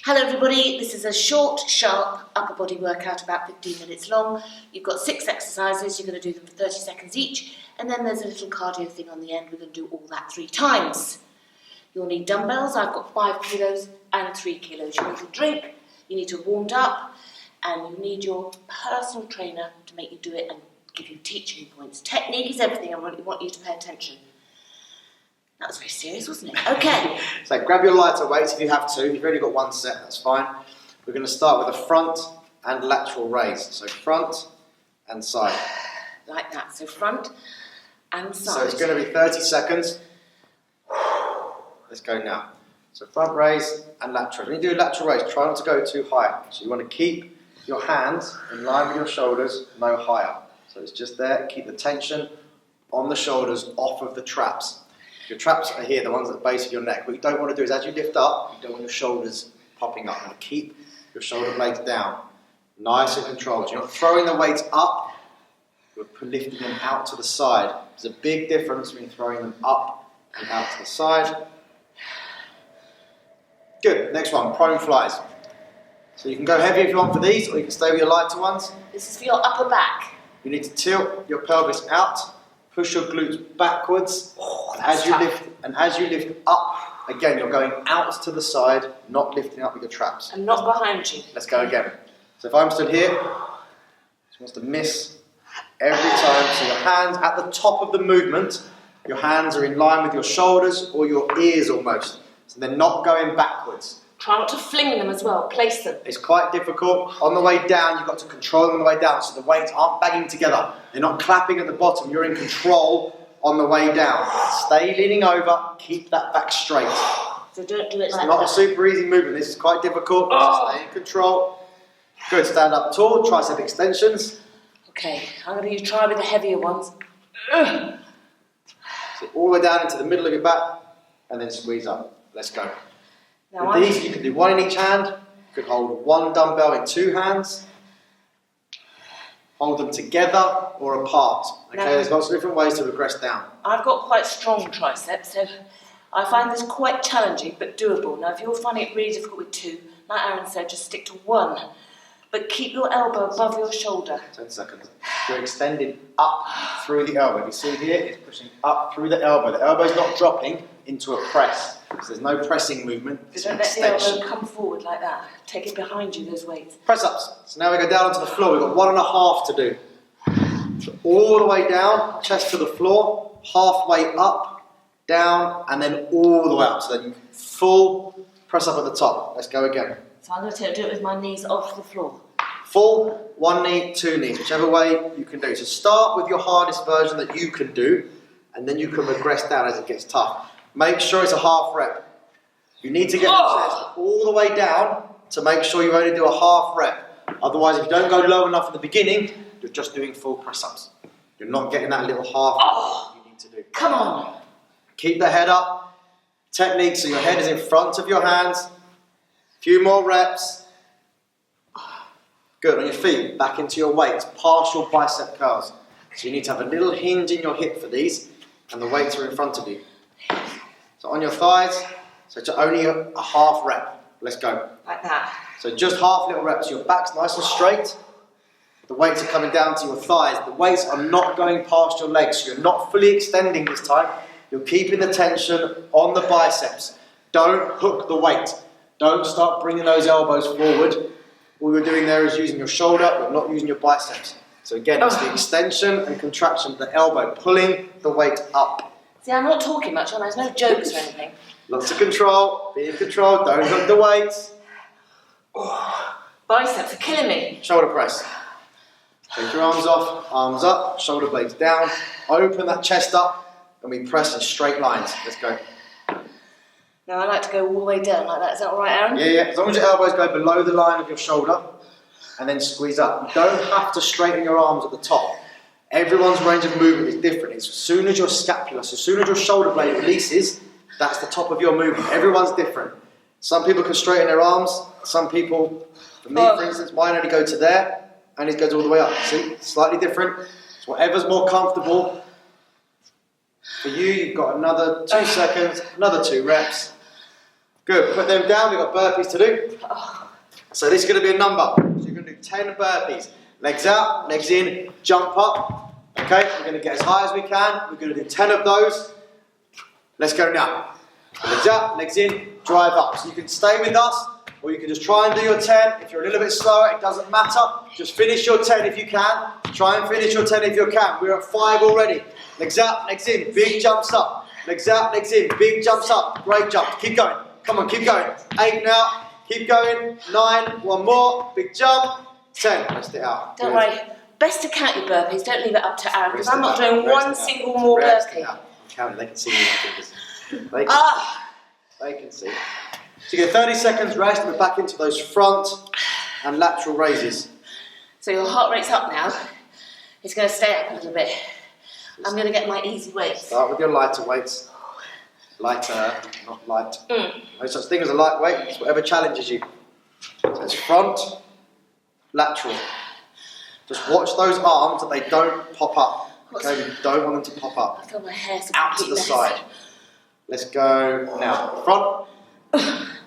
Hello everybody, this is a short, sharp upper body workout, about 15 minutes long. You've got 6 exercises, you're going to do them for 30 seconds each, and then there's a little cardio thing on the end. We're going to do all that 3 times. You'll need dumbbells. I've got 5 kilos and 3 kilos. You need a drink, you need to have warmed up, and you need your personal trainer to make you do it and give you teaching points. Technique is everything. I really want you to pay attention. That was very serious, wasn't it? Okay. So grab your lighter weights if you have to. If you've only got 1 set, that's fine. We're going to start with a front and lateral raise. So front and side. Like that. So front and side. So it's going to be 30 seconds. Let's go now. So front raise and lateral. When you do a lateral raise, try not to go too high. So you want to keep your hands in line with your shoulders, no higher. So it's just there. Keep the tension on the shoulders, off of the traps. Your traps are here, the ones at the base of your neck. What you don't want to do is, as you lift up, you don't want your shoulders popping up. You want to keep your shoulder blades down, nice and controlled. You're not throwing the weights up, you're lifting them out to the side. There's a big difference between throwing them up and out to the side. Good, next one, prone flies. So you can go heavy if you want for these, or you can stay with your lighter ones. This is for your upper back. You need to tilt your pelvis out, push your glutes backwards, as you lift up, again you're going out to the side, not lifting up with your traps. And not behind you. Let's go again. So if I'm stood here, just wants to miss every time. So your hands at the top of the movement, your hands are in line with your shoulders or your ears almost. So they're not going backwards. Try not to fling them as well, place them. It's quite difficult. On the way down, you've got to control them on the way down so the weights aren't banging together. They're not clapping at the bottom, you're in control on the way down. Stay leaning over, keep that back straight. So don't do it It's like not that. a super easy movement, this is quite difficult. So stay in control. Good, stand up tall, tricep extensions. Okay, I'm going to try with the heavier ones. So all the way down into the middle of your back and then squeeze up. Let's go. Now With these, you can do 1 in each hand. You could hold 1 dumbbell in 2 hands. Hold them together or apart. Okay, now, there's lots of different ways to regress down. I've got quite strong triceps, so I find this quite challenging but doable. Now, if you're finding it really difficult with 2, like Aaron said, just stick to 1. But keep your elbow above your shoulder. 10 seconds. You're extending up through the elbow. You see here, it's pushing up through the elbow. The elbow's not dropping into a press. So there's no pressing movement. It's Don't an let the extension. elbow come forward like that. Take it behind you, those weights. Press ups. So now we go down onto the floor. We've got 1.5 to do. So all the way down, chest to the floor, halfway up, down, and then all the way up. So then you full press up at the top. Let's go again. So I'm going to do it with my knees off the floor. Full, 1 knee, 2 knees, whichever way you can do. So start with your hardest version that you can do, and then you can regress down as it gets tough. Make sure it's a half rep. You need to get the chest all the way down to make sure you only do a half rep. Otherwise, if you don't go low enough in the beginning, you're just doing full press-ups. You're not getting that little half rep you need to do. Come on. Keep the head up. Technique, so your head is in front of your hands. Few more reps. Good, on your feet, back into your weights, partial bicep curls. So you need to have a little hinge in your hip for these, and the weights are in front of you. So on your thighs, so it's only a half rep. Let's go. Like that. So just half little reps. Your back's nice and straight. The weights are coming down to your thighs. The weights are not going past your legs. So you're not fully extending this time. You're keeping the tension on the biceps. Don't hook the weight. Don't start bringing those elbows forward. All you're doing there is using your shoulder. You're not using your biceps. So again, it's the extension and contraction of the elbow, pulling the weight up. See, I'm not talking much, and there's no jokes or anything. Lots of control, be in control, don't hook the weights. Biceps are killing me. Shoulder press. Take your arms off, arms up, shoulder blades down. Open that chest up, and we press in straight lines. Let's go. Now, I like to go all the way down like that. Is that all right, Aaron? Yeah, as long as your elbows go below the line of your shoulder, and then squeeze up. You don't have to straighten your arms at the top. Everyone's range of movement is different. It's as soon as your scapula, so as soon as your shoulder blade releases, that's the top of your movement. Everyone's different. Some people can straighten their arms. Some people, for me for instance, mine only go to there, and it goes all the way up. See, slightly different. So whatever's more comfortable. For you, you've got another 2 seconds, another 2 reps. Good, put them down, we've got burpees to do. So this is going to be a number. So you're going to do 10 burpees. Legs out, legs in, jump up. Okay, we're going to get as high as we can. We're going to do 10 of those. Let's go now. Legs out, legs in, drive up. So you can stay with us, or you can just try and do your 10. If you're a little bit slower, it doesn't matter. Just finish your 10 if you can. Try and finish your 10 if you can. We're at 5 already. Legs out, legs in, big jumps up. Legs out, legs in, big jumps up. Great jump. Keep going. Come on, keep going. 8 now. Keep going. 9. One more. Big jump. 10. Rest it out. Don't worry. Best to count your burpees. Don't leave it up to Aaron, because I'm not doing one single more burpee. Count. They can see you. They can see. So you get 30 seconds rest, and we're back into those front and lateral raises. So your heart rate's up now. It's going to stay up a little bit. I'm going to get my easy weights. Start with your lighter weights. Lighter, not light. No such thing as a light weight. It's whatever challenges you. So it's front, lateral. Just watch those arms that they don't pop up. Okay, you don't want them to pop up. I feel my hair's out to the side. Let's go now. Front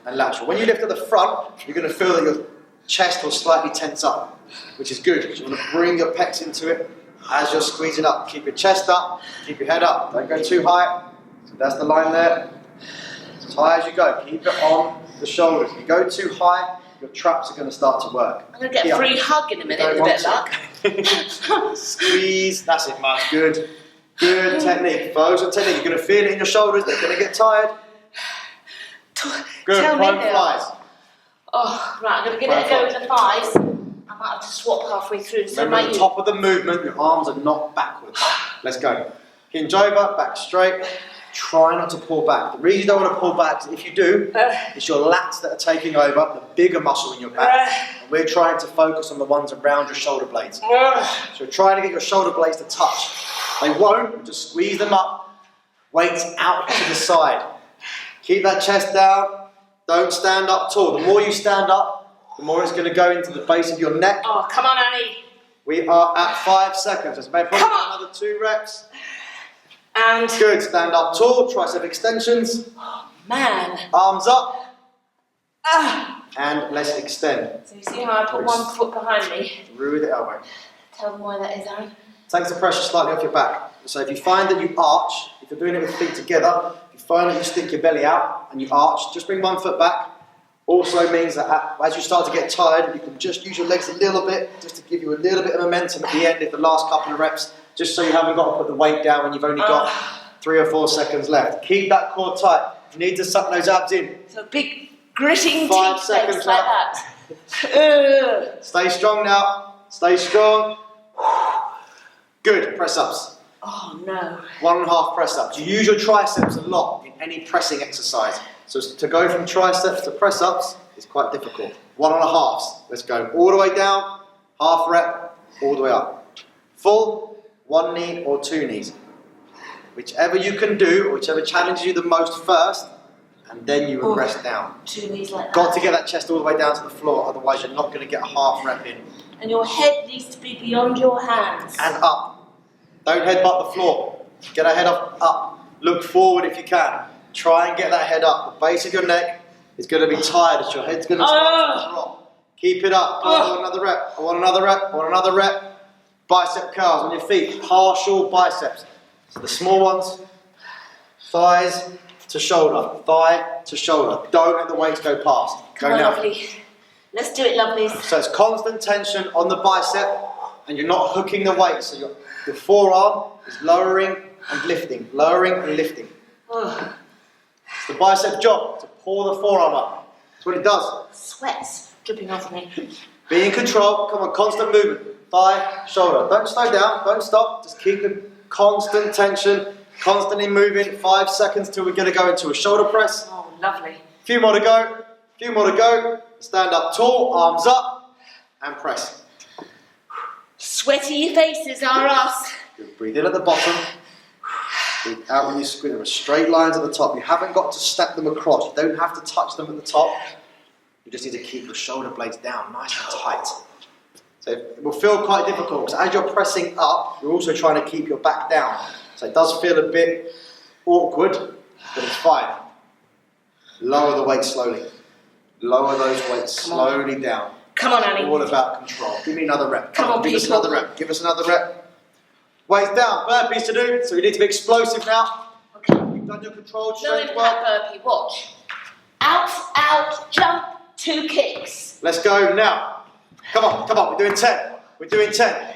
and lateral. When you lift at the front, you're going to feel that your chest will slightly tense up, which is good. So you want to bring your pecs into it as you're squeezing up. Keep your chest up, keep your head up. Don't go too high. So that's the line there. As high as you go. Keep it on the shoulders. If you go too high, your traps are going to start to work. I'm going to get a free hug in a minute with a bit of luck. Squeeze. That's it, Mark. Good. Good technique. Focus on technique. You're going to feel it in your shoulders. They're going to get tired. Good. Tell me Prone flies. Oh, right. I'm going to give it a go with the thighs. I might have to swap halfway through. So remember, at the top of the movement, your arms are not backwards. Let's go. Hinge over, back straight. Try not to pull back. The reason you don't want to pull back is if you do, it's your lats that are taking over, the bigger muscle in your back. And we're trying to focus on the ones around your shoulder blades. So we're trying to get your shoulder blades to touch. They won't, just squeeze them up. Weights out to the side. Keep that chest down. Don't stand up tall. The more you stand up, the more it's going to go into the base of your neck. Oh, come on, Annie. We are at 5 seconds. Let's maybe probably another 2 reps. And good. Stand up tall. Tricep extensions. Oh, man. Arms up. And let's extend. So you see how I put one foot behind me? Through the elbow. Tell them why that is, Aaron. Takes the pressure slightly off your back. So if you find that you arch, if you're doing it with feet together, if you find that you stick your belly out and you arch, just bring one foot back. Also means that as you start to get tired, you can just use your legs a little bit, just to give you a little bit of momentum at the end of the last couple of reps, just so you haven't got to put the weight down when you've only got 3 or 4 seconds left. Keep that core tight. You need to suck those abs in. So big gritting 5 teeth seconds like that. Stay strong now. Stay strong. Good. Press ups. Oh no. 1.5 press ups. You use your triceps a lot in any pressing exercise. So to go from triceps to press ups is quite difficult. 1.5s. Let's go all the way down. Half rep. All the way up. Full. 1 knee or 2 knees. Whichever you can do, or whichever challenges you the most first, and then you will rest down. 2 knees like that. Got to get that chest all the way down to the floor, otherwise you're not going to get a half rep in. And your head needs to be beyond your hands. And up. Don't headbutt the floor. Get that head up. Look forward if you can. Try and get that head up. The base of your neck is going to be tired as your head's going to start to drop. Keep it up. I want another rep. I want another rep. I want another rep. Bicep curls on your feet. Partial biceps. So the small ones. Thighs to shoulder. Thigh to shoulder. Don't let the weights go past. Come on, lovely. Let's do it, lovelies. So it's constant tension on the bicep, and you're not hooking the weight. So your forearm is lowering and lifting. Lowering and lifting. It's the bicep job to pull the forearm up. That's what it does. Sweat's dripping off me. Be in control. Come on, constant movement. Thigh, shoulder. Don't slow down. Don't stop. Just keep the constant tension. Constantly moving. 5 seconds till we're going to go into a shoulder press. Oh, lovely. Few more to go. Few more to go. Stand up tall. Arms up. And press. Sweaty faces are us. Breathe in at the bottom. Breathe out when you squeeze them. Straight lines at the top. You haven't got to step them across. You don't have to touch them at the top. You just need to keep your shoulder blades down nice and tight. So it will feel quite difficult because as you're pressing up, you're also trying to keep your back down. So it does feel a bit awkward, but it's fine. Lower the weight slowly. Lower those weights slowly down. Come on, Annie. All about control. Give me another rep. Come on, give us people. another rep. Give us another rep. Weights down. Burpees to do. So you need to be explosive now. Okay. You've done your controlled No strength impact work. burpee. Watch. Out, out, jump, 2 kicks. Let's go now. Come on, come on. We're doing 10. We're doing 10.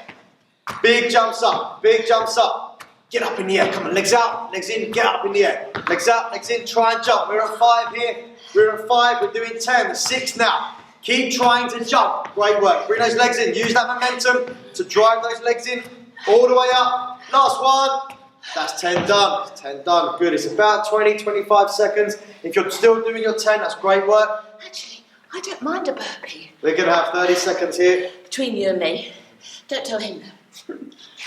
Big jumps up. Big jumps up. Get up in the air. Come on. Legs out. Legs in. Get up in the air. Legs out. Legs in. Try and jump. We're at 5 here. We're at 5. We're doing 10. 6 now. Keep trying to jump. Great work. Bring those legs in. Use that momentum to drive those legs in. All the way up. Last one. That's 10 done. 10 done. Good. It's about 20, 25 seconds. If you're still doing your 10, that's great work. Actually, I don't mind a burpee. We're going to have 30 seconds here. Between you and me. Don't tell him though.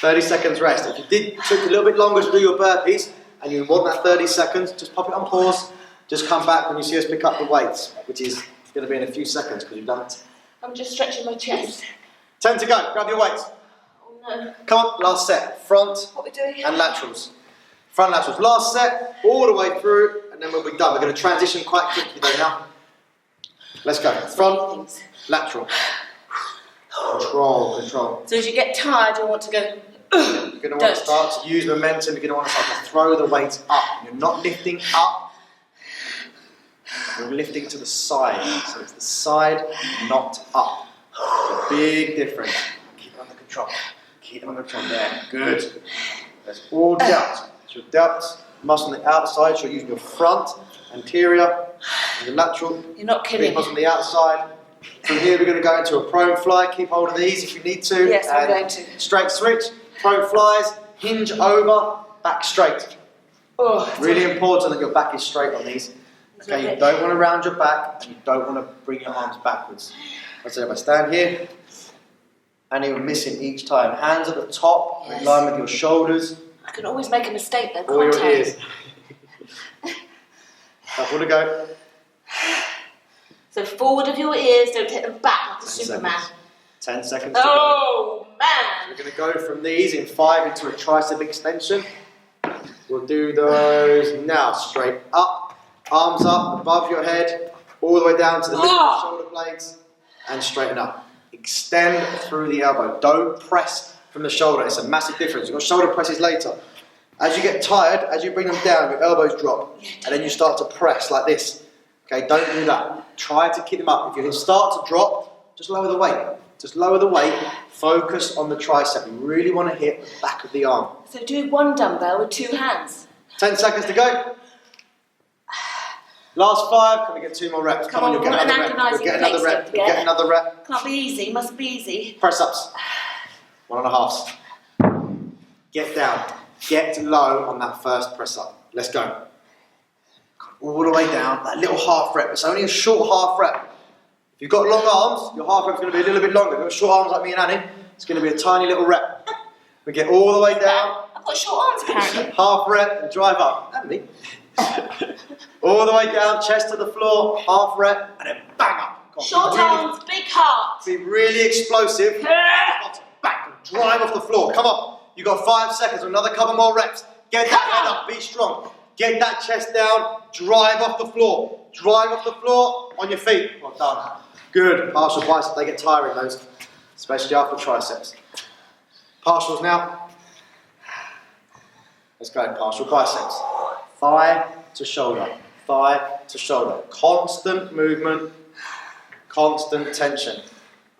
30 seconons rest. If you took a little bit longer to do your burpees and you want that 30 seconds, just pop it on pause. Just come back when you see us pick up the weights, which is going to be in a few seconds because you've done it. I'm just stretching my chest. 10 to go. Grab your weights. Oh no. Come on. Last set. Front What are we doing? and laterals. Front laterals. Last set. All the way through and then we'll be done. We're going to transition quite quickly though now. Let's go. Front, lateral. Control, control. So as you get tired, you'll want to go. You're going to want to start to use momentum. You're going to want to start to throw the weight up. You're not lifting up. You're lifting to the side. So it's the side, not up. A big difference. Keep it under control. Keep it under control. There. Good. That's all delts. So your delts, muscle on the outside. So you're using your front, anterior, and your lateral. You're not Big kidding. muscle on the outside. From here we're going to go into a prone fly. Keep hold of these if you need to. Yes, I'm And going to. straight switch, prone flies, hinge over, back straight. Oh, Really important that your back is straight on these. Okay, you don't want to round your back and you don't want to bring your arms backwards. So if I stand here, and you're missing each time. Hands at the top, in line with your shoulders. I can always make a mistake though, Or can't your I? ears. Couple to go. So forward of your ears, don't take them back like a 10 Superman. seconds. 10 seconds to go. Oh man! We're going to go from these in 5 into a tricep extension. We'll do those now. Straight up, arms up above your head, all the way down to the middle of the shoulder blades, and straighten up. Extend through the elbow. Don't press from the shoulder. It's a massive difference. You've got shoulder presses later. As you get tired, as you bring them down, your elbows drop, and then you start to press like this. Okay, don't do that. Try to keep them up. If you start to drop, just lower the weight. Just lower the weight. Focus on the tricep. You really want to hit the back of the arm. So do 1 dumbbell with 2 hands. 10 seconds to go. Last 5. Can we get 2 more reps? Come on, you'll get an another rep. You'll agonising get another pace, rep. don't You'll forget. get another rep. Can't be easy, must be easy. Press ups. 1.5s. Get down. Get low on that first press up. Let's go. All the way down. That little half rep. It's only a short half rep. If you've got long arms, your half rep's going to be a little bit longer. If you've got short arms like me and Annie, it's going to be a tiny little rep. We get all the way down. I've got short arms apparently. Half rep and drive up. And me. All the way down, chest to the floor, half rep, and then bang up. Go on, Short be really- arms, big heart. Be really explosive. Bang, drive off the floor. Come on. You've got 5 seconds, another couple more reps. Get that head up, be strong. Get that chest down, drive off the floor. Drive off the floor on your feet. Well done. Good. Partial biceps, they get tiring those, especially after triceps. Partials now. Let's go, partial biceps. Thigh to shoulder, thigh to shoulder. Constant movement, constant tension.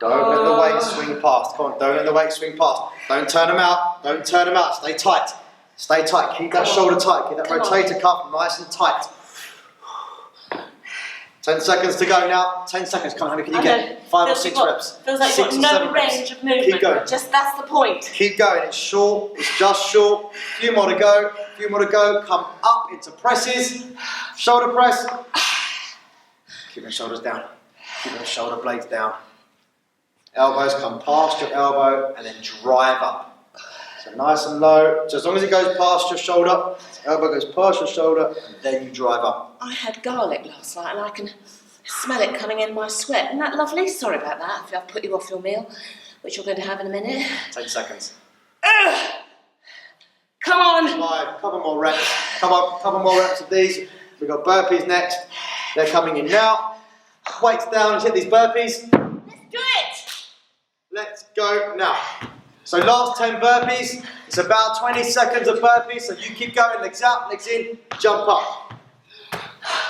Don't let the weight swing past. Come on, don't let the weight swing past. Don't turn them out, don't turn them out. Stay tight, stay tight. Keep that shoulder tight, keep that rotator cuff nice and tight. 10 seconds to go now. 10 seconds. Come on, how many can you get? 5 or 6 reps. Feels like 6 you've or got 7 no reps. range of movement. Keep going. Just that's the point. Keep going. It's short. It's just short. A few more to go. A few more to go. Come up into presses. Shoulder press. Keep your shoulders down. Keep your shoulder blades down. Elbows come past your elbow and then drive up. So nice and low. So as long as it goes past your shoulder, elbow goes past your shoulder, and then you drive up. I had garlic last night and I can smell it coming in my sweat. Isn't that lovely? Sorry about that if I've put you off your meal, which you're going to have in a minute. 10 seconds. Come on! 5, couple more reps. Come on, couple more reps of these. We've got burpees next. They're coming in now. Weights down, let's hit these burpees. Let's do it! Let's go now. So last 10 burpees, it's about 20 seconds of burpees, so you keep going, legs out, legs in, jump up.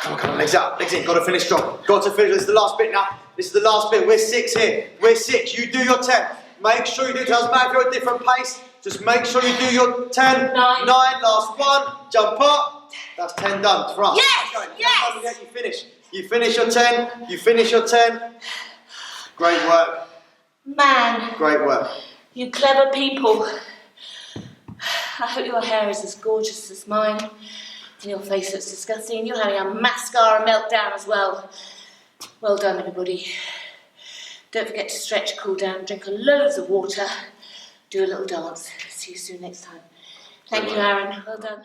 Come on, legs out, legs in, got to finish strong. Got to finish, this is the last bit now. This is the last bit, we're 6 here. We're 6, you do your 10. Make sure you do, doesn't matter if you're at a different pace, just make sure you do your 10. 9, last one, jump up. That's 10 done, thrust. Yes, yes. You finish. You finish your 10, you finish your 10. Great work. Man. Great work. You clever people. I hope your hair is as gorgeous as mine. And your face looks disgusting. You're having a mascara meltdown as well. Well done, everybody. Don't forget to stretch, cool down, drink loads of water, do a little dance. See you soon next time. Thank you, Aaron. Well done.